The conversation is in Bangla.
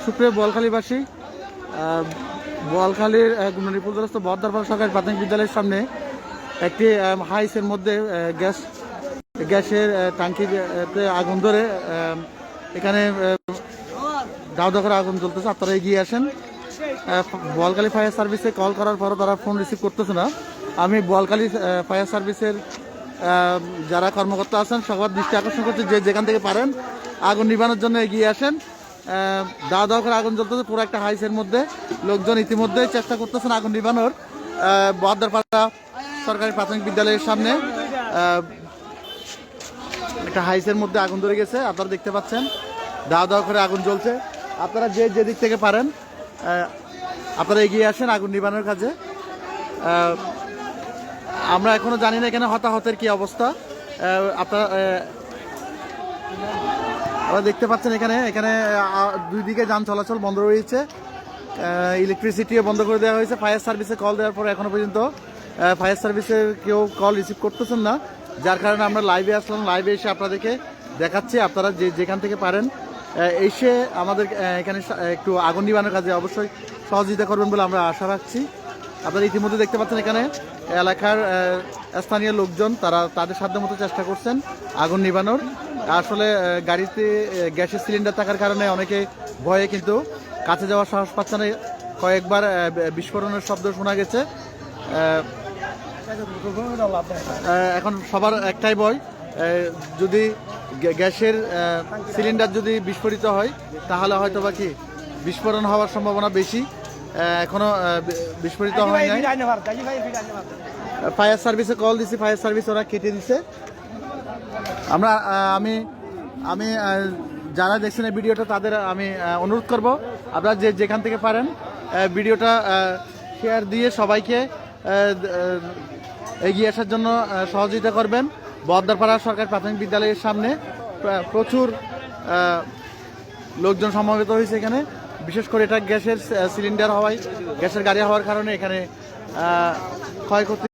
সুপ্রিয় বোয়ালখালীবাসী, বোয়ালখালীর নিপুলদরস্থ বহদ্দারপাড়া সরকারি প্রাথমিক বিদ্যালয়ের সামনে একটি হাইসের মধ্যে গ্যাসের ট্যাঙ্কিতে আগুন ধরে এখানে দাও দাও করে আগুন জ্বলতেছে। আপনারা এগিয়ে আসেন। বোয়ালখালী ফায়ার সার্ভিসে কল করার পরও তারা ফোন রিসিভ করতেছে না। আমি বোয়ালখালী ফায়ার সার্ভিসের যারা কর্মকর্তা আছেন সবার দৃষ্টি আকর্ষণ করছি, যে যেখান থেকে পারেন আগুন নিভানোর জন্য এগিয়ে আসেন। দাও দাও করে আগুন জ্বলতেছে পুরো একটা হাইসের মধ্যে। লোকজন ইতিমধ্যেই চেষ্টা করতেছেন আগুন নিভানোর। বহদ্দারপাড়া সরকারি প্রাথমিক বিদ্যালয়ের সামনে একটা হাইসের মধ্যে আগুন ধরে গেছে, আপনারা দেখতে পাচ্ছেন। দাও দাও করে আগুন জ্বলছে। আপনারা যে দিক থেকে পারেন আপনারা এগিয়ে আসেন আগুন নিভানোর কাজে। আমরা এখনো জানি না এখানে হতাহতের কি অবস্থা। আপনারা দেখতে পাচ্ছেন এখানে দুই দিকে যান চলাচল বন্ধ রয়েছে, ইলেকট্রিসিটিও বন্ধ করে দেওয়া হয়েছে। ফায়ার সার্ভিসে কল দেওয়ার পর এখনো পর্যন্ত ফায়ার সার্ভিসের কেউ কল রিসিভ করতেছেন না, যার কারণে আমরা লাইভে আসলাম। লাইভে এসে আপনাদেরকে দেখাচ্ছি। আপনারা যেখান থেকে পারেন এসে আমাদের এখানে একটু আগুন নিবানোর কাজে অবশ্যই সহযোগিতা করবেন বলে আমরা আশা রাখছি। আপনারা ইতিমধ্যে দেখতে পাচ্ছেন এখানে এলাকার স্থানীয় লোকজন তারা তাদের সাধ্যমতো চেষ্টা করছেন আগুন নিবানোর। আসলে গাড়িতে গ্যাসের সিলিন্ডার থাকার কারণে অনেকে ভয়ে কিন্তু কাছে যাওয়ার সাহস পাচ্ছে না। কয়েকবার বিস্ফোরণের শব্দ শোনা গেছে। এখন সবার একটাই ভয়, যদি গ্যাসের সিলিন্ডার যদি বিস্ফোরিত হয় তাহলে হয়তো বা কি বিস্ফোরণ হওয়ার সম্ভাবনা বেশি। এখনো বিস্ফোরিত হয় নাই। ফায়ার সার্ভিসে কল দিছি, ফায়ার সার্ভিস ওরা কেটে দিছে। আমি যারা দেখছেন এই ভিডিওটা তাদের আমি অনুরোধ করব আপনারা যেখান থেকে পারেন ভিডিওটা শেয়ার দিয়ে সবাইকে এগিয়ে আসার জন্য সহযোগিতা করবেন। বহদ্দারপাড়া সরকারি প্রাথমিক বিদ্যালয়ের সামনে প্রচুর লোকজন সমবেত হয়েছে এখানে। বিশেষ করে এটা গ্যাসের সিলিন্ডার হওয়ায়, গ্যাসের গাড়ি হওয়ার কারণে এখানে ক্ষয়ক্ষতি